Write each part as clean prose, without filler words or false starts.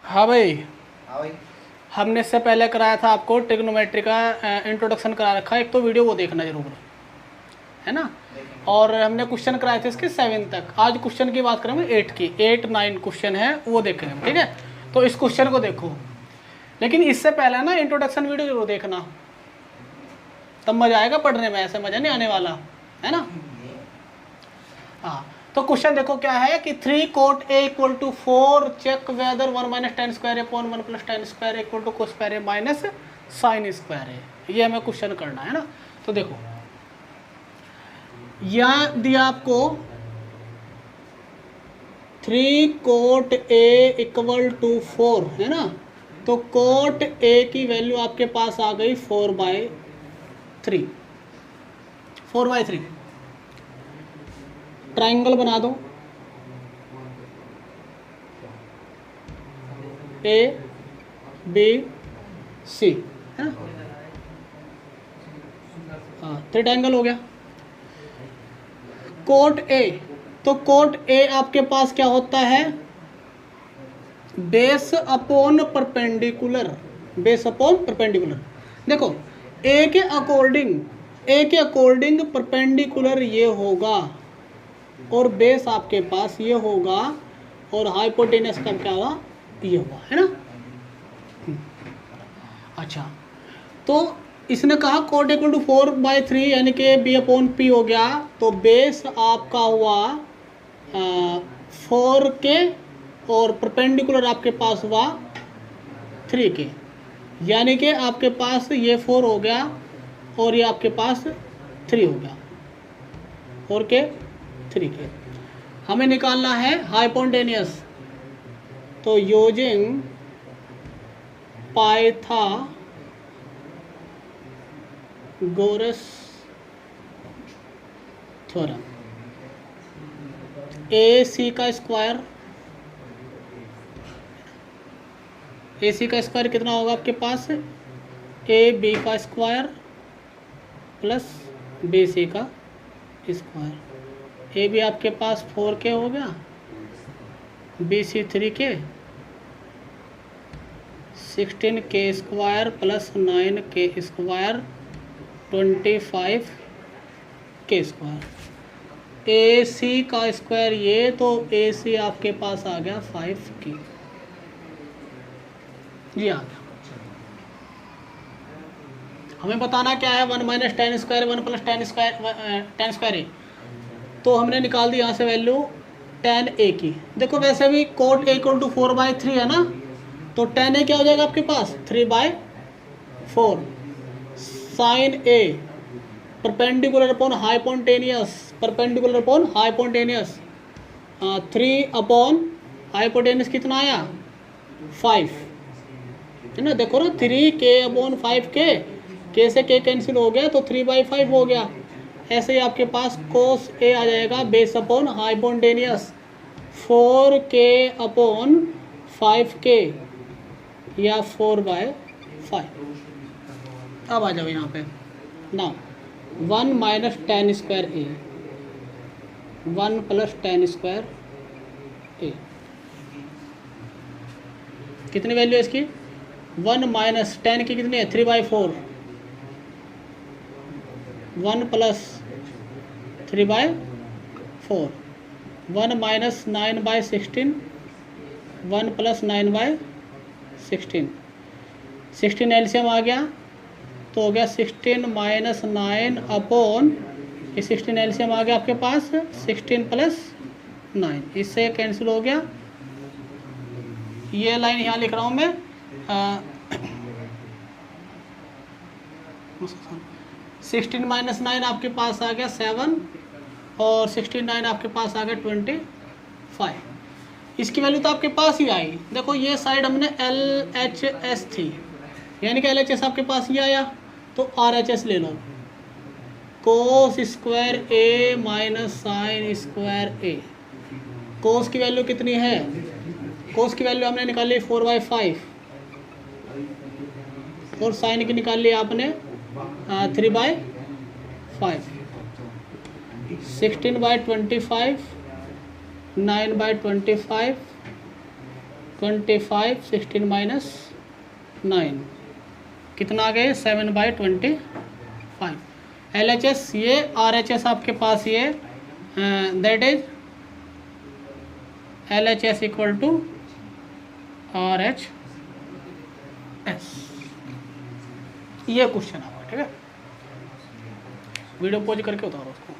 हाँ भाई, हाँ भाई। हमने इससे पहले कराया था आपको ट्रिग्नोमेट्री का इंट्रोडक्शन करा रखा है, एक तो वीडियो वो देखना जरूर, है ना। और हमने क्वेश्चन कराए थे इसके 7 तक। आज क्वेश्चन की बात करेंगे 8 की, 8 9 क्वेश्चन है वो देखेंगे, ठीक है। तो इस क्वेश्चन को देखो, लेकिन इससे पहले ना इंट्रोडक्शन वीडियो जरूर देखना, तब मजा आएगा पढ़ने में, ऐसे मजा नहीं आने वाला, है ना। हाँ, तो क्वेश्चन देखो क्या है कि 3 cot A = 4 check whether 1 - tan square upon 1 + tan square = cos square A - sin square A, ये हमें क्वेश्चन करना है ना। तो देखो यहाँ दिया आपको 3 cot A = 4, है ना। तो cot A की वैल्यू आपके पास आ गई 4/3, 4/3। ट्राइंगल बना दो, ABC, है ना। हाँ, ट्राइंगल हो गया। कोट A, तो कोट A आपके पास क्या होता है, base upon perpendicular, base upon perpendicular. देखो A के अकॉर्डिंग परपेंडिकुलर ये होगा और बेस आपके पास ये होगा और हाइपोटेनस का क्या होगा, ये होगा, है ना। अच्छा, तो इसने कहा कोट = 4/3 यानी कि B/P हो गया। तो बेस आपका हुआ 4K और परपेंडिकुलर आपके पास हुआ 3K, यानी कि आपके पास ये 4 हो गया और ये आपके पास 3 हो गया, 4K 3K। हमें निकालना है हाइपोटेनियस, तो यूजिंग पाइथागोरस थ्योरम, AC का स्क्वायर कितना होगा आपके पास, AB का स्क्वायर प्लस BC का स्क्वायर। AB आपके पास 4K हो गया, BC 3K, 16K square plus 9K square 25K square. AC का स्क्वायर ये, तो AC आपके पास आ गया 5K, ये आ गया। हमें बताना क्या है, 1 - tan square 1 + tan square A। तो हमने निकाल दी यहाँ से वैल्यू tan A की। देखो वैसे भी कोट A = 4/3 है ना, तो tan A क्या हो जाएगा आपके पास 3/4, sin A perpendicular upon hypotenuse, 3 upon hypotenuse कितना आया 5, है ना। देखो ना 3K/5K, K से K कैंसिल हो गया तो 3/5 हो गया। ऐसे ही आपके पास cos A आ जाएगा बेस अपॉन हाइपोटेनियस 4K/5K या 4/5। अब आ जाओ यहाँ पे ना, 1 - tan square A, 1 + tan square A, कितनी वैल्यू है इसकी, 1 - tan की कितनी है 3/4, 1 + 3/4, 1 - 9/16, 1 + 9/16, 16 एलसीएम आ गया तो हो गया 16 - 9 अपॉन, ये 16 एलसीएम आ गया आपके पास 16 + 9, इससे कैंसिल हो गया। ये लाइन यहाँ लिख रहा हूँ मैं 16 - 9 आपके पास आ गया 7 और 16 आपके पास आ गया 25। इसकी वैल्यू तो आपके पास ही आई। देखो ये साइड हमने LHS थी, यानी कि LHS आपके पास ये आया, तो RHS ले लो, cos square A - sin square A। cos की वैल्यू कितनी है, cos की वैल्यू हमने निकाली 4/5 और sin की निकाल ली आपने 3/4। 5, 16/25, 9/25, 25, 16 माइनस 9 कितना आ गया? 7/25। LHS ये, RHS आपके पास ये, that is LHS equal to RHS। ये क्वेश्चन होगा, ठीक है। वीडियो पॉज करके उतारो उसको।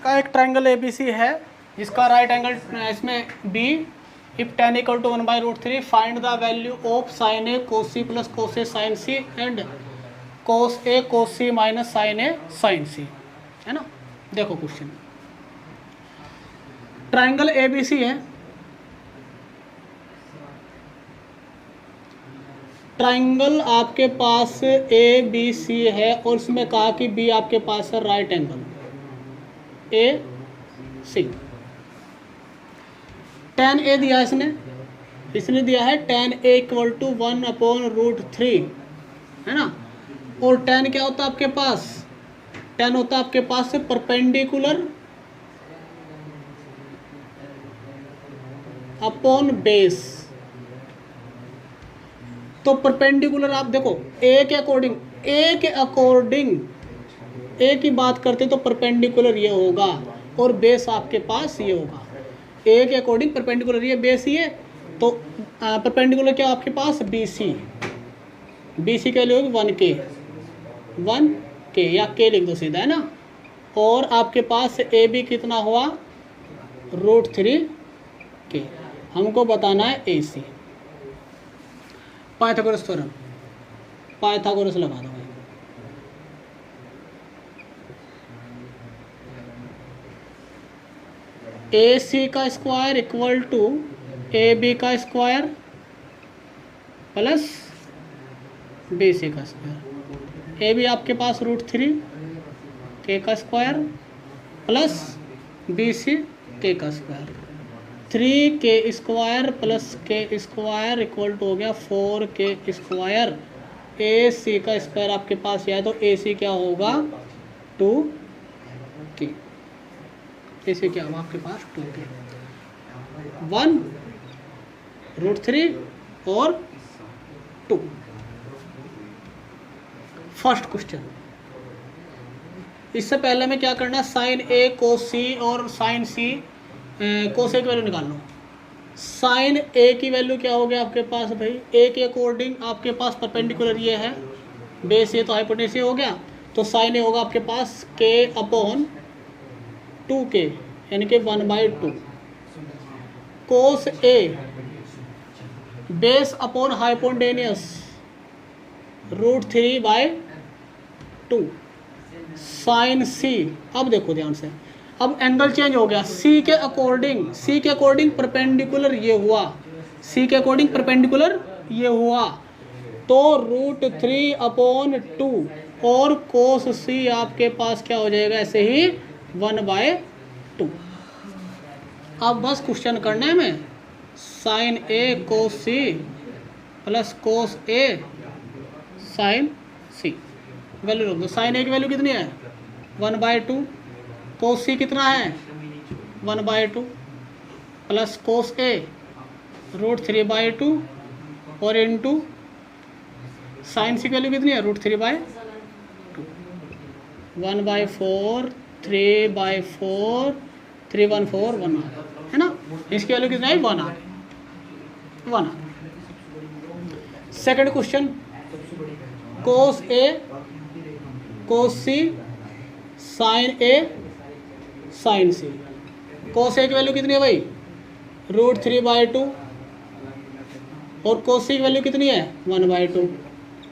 का एक ट्रायंगल ABC है जिसका राइट एंगल इसमें B, if tan equal to 1/√3 find the value of sin A cos C plus cos A sin C and cos A cos C minus sin A sin C, है ना। देखो question, triangle ABC है, triangle आपके पास ABC है और इसमें कहा कि B आपके पास है right angle AC। tan A दिया इसने दिया है tan A इक्वल टू 1/√3, है ना। और tan क्या होता है आपके पास? tan होता है आपके पास से परपेंडिकुलर अपॉन बेस। तो परपेंडिकुलर आप देखो A के अकॉर्डिंग A की बात करते तो परपेंडिकुलर ये होगा और बेस आपके पास ये होगा। A के अकॉर्डिंग परपेंडिकुलर ये, बेस ये, तो परपेंडिकुलर क्या आपके पास? BC की वैल्यू होगी 1K या K लिख दो सीधा, है ना। और आपके पास AB कितना हुआ? √3K। हमको बताना है AC। पाइथागोरस थ्योरम, पाइथागोरस लगा दो भाई। AC का स्क्वायर इक्वल टू AB का स्क्वायर प्लस BC का स्क्वायर। AB आपके पास √3K का स्क्वायर प्लस BC K का square. 3K square plus K square equal to हो गया 4K स्क्वायर। AC का स्क्वायर आपके पास यह है तो AC क्या होगा? 2K। AC क्या होगा आपके पास? 2K। 1√3 और 2। फर्स्ट क्वेश्चन, इससे पहले में क्या करना है? साइन A cos C और साइन C cos A की वैल्यू निकाल लो। साइन A की वैल्यू क्या हो गया आपके पास भाई? A के अकॉर्डिंग आपके पास परपेंडिकुलर ये है, बेस ये तो हाइपोटेनस हो गया, तो साइन A होगा आपके पास K अपॉन 2K यानी कि 1/2। cos A base upon hypotenuse √3/2 sine C। अब देखो ध्यान से, अब एंगल चेंज हो गया। C के अकॉर्डिंग परपेंडिकुलर ये हुआ, C के अकॉर्डिंग परपेंडिकुलर ये हुआ, तो √3/2 और cos C आपके पास क्या हो जाएगा? ऐसे ही 1/2। अब बस क्वेश्चन करने में sine A cos C plus cos A sine C value रख दो। साइन A की वैल्यू कितनी है? 1/2। cos C कितना है? 1/2 प्लस cos A √3/2 और इंटू साइन C की वैल्यू कितनी है? √3/2। 1/4, 3/4, 3/4, 1 है ना। इसकी वैल्यू कितना है? 1 आ गई। Second question, cos A cos C sine A sine C। cos A की वैल्यू कितनी है भाई? √3/2 और cos C की वैल्यू कितनी है? 1/2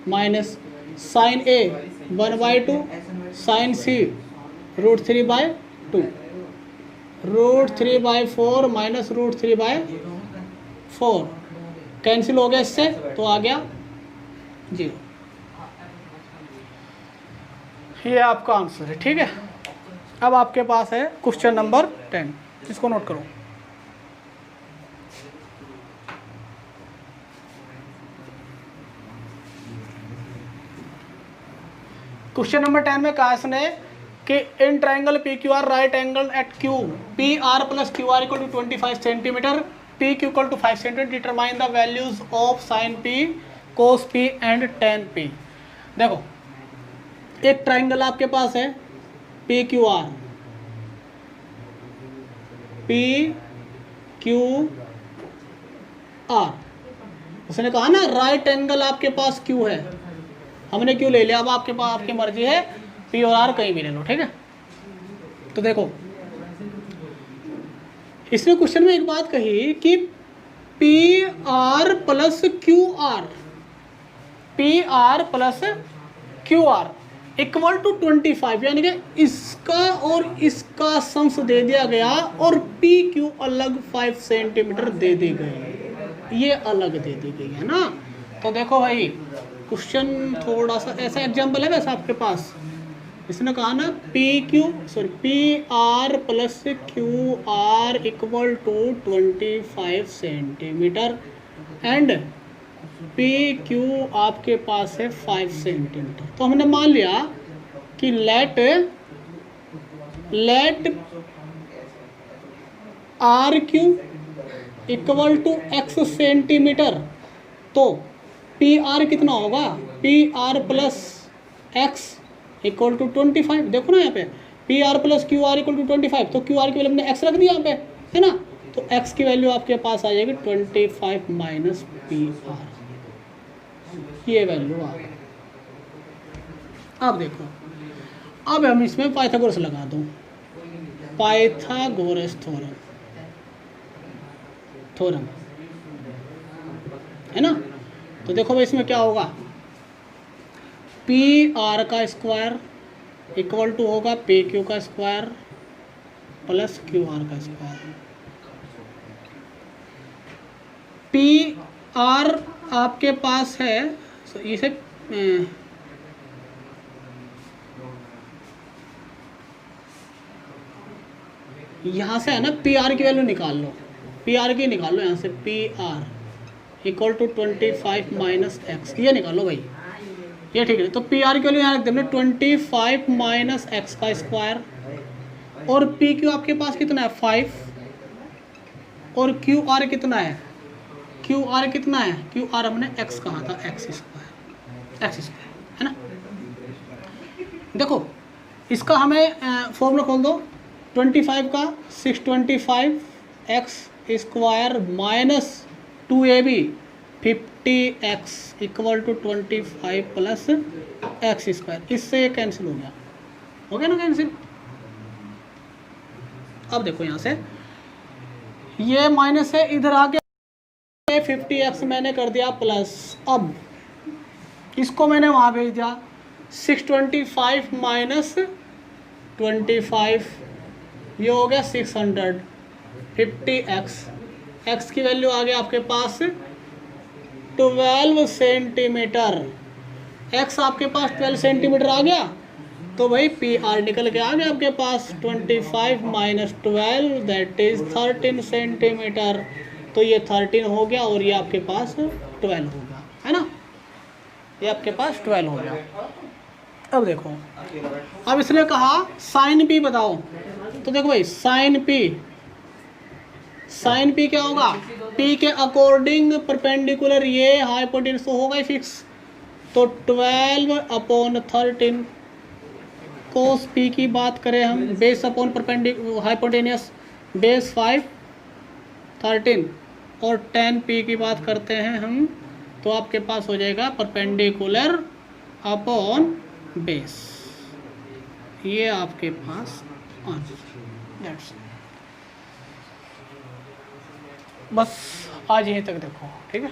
minus sine A 1/2 sine C √3/2। √3/4 minus √3/4 cancel हो गया इससे, तो आ गया 0। ये आपका आंसर है, ठीक है। अब आपके पास है क्वेश्चन नंबर 10, इसको नोट करो। क्वेश्चन नंबर 10 में कहा इसने कि in triangle P Q R right angle at Q P R plus Q R equal to 25 centimetre, P Q equal to 5 centimetre, determine the values of sine P, cos P and tan P. देखो एक triangle आपके पास है P Q R, P Q R, उसने कहा ना right angle आपके पास Q है, हमने क्यू ले लिया, अब आपके पास आपकी मर्जी है पी और आर कहीं भी ले लो, ठीक है। तो देखो इसने क्वेश्चन में एक बात कही कि P R plus Q R, P R plus Q R equal to 25, यानी कि इसका और इसका सम्स दे दिया गया और पी क्यू अलग 5 सेंटीमीटर दे दी गई, ये अलग दे दी गई है ना। तो देखो भाई क्वेश्चन थोड़ा सा ऐसा एग्जाम्पल है वैसा आपके पास, इसने कहा ना P R plus Q R equal to 25 centimetre and P Q आपके पास है 5 सेंटीमीटर। तो हमने मान लिया कि let R Q equal to x centimetre, तो पी आर कितना होगा, P R plus x equal to 25। देखो ना यहाँ पे P R plus Q R equal to 25, तो क्यू आर की वैल्यू हमने एक्स रख दिया यहाँ पे, है ना। तो एक्स की वैल्यू आपके पास आ जाएगी 25 माइनस पी आर, ये वैल्यू आ गई। अब देखो अब हम इसमें पाइथागोरस लगा दूँ, पाइथागोरस थ्योरम है ना। तो देखो भाई इसमें क्या होगा, पी आर का स्क्वायर इक्वल टू होगा पी क्यू का स्क्वायर प्लस क्यू आर का स्क्वायर। पी आर आपके पास है, इसे यहाँ से है ना पी आर की वैल्यू निकाल लो, पी आर की निकाल लो यहाँ से, P R equal to 25 minus x, ये निकालो भाई, ये ठीक है। तो पी आर की वैल्यू यहाँ रख देंगे 25 माइनस एक्स का स्क्वायर, और पी क्यू आपके पास कितना है 5, और क्यू आर कितना है, क्यू आर कितना है, क्यू आर हमने एक्स कहा था, एक्स स्क्वायर है ना। देखो इसका हमें फॉर्मूला खोल दो, 25 का 625 x square minus 2ab 50x equal to 25 plus x square, इससे ये कैंसिल हो गया ना कैंसिल। अब देखो यहाँ से ये माइनस है, इधर आ गया 50x मैंने कर दिया प्लस, अब इसको मैंने वहाँ भेज दिया 625 माइनस 25, ये हो गया 600, 50x, x की वैल्यू आ गया आपके पास 12 सेंटीमीटर, x आपके पास 12 सेंटीमीटर आ गया, तो भाई पी आर निकल के आ गया आपके पास 25 माइनस 12 दैट इज 13 सेंटीमीटर। तो ये 13 हो गया और ये आपके पास 12 हो गया, है ना, ये आपके पास 12 हो गया। अब देखो अब इसने कहा साइन पी बताओ, तो देखो भाई साइन पी क्या होगा, पी के अकॉर्डिंग परपेंडिकुलर ये हाइपोटेन्यूस तो होगा ही फिक्स, तो 12/13 कोस पी की बात करें हम, बेस अपॉन हाइपोटेनियस बेस 5 13 और 10 पी की बात करते हैं हम, तो आपके पास हो जाएगा परपेंडिकुलर अपॉन बेस, ये आपके पास आंसर। बस आज यहीं तक देखो, ठीक है।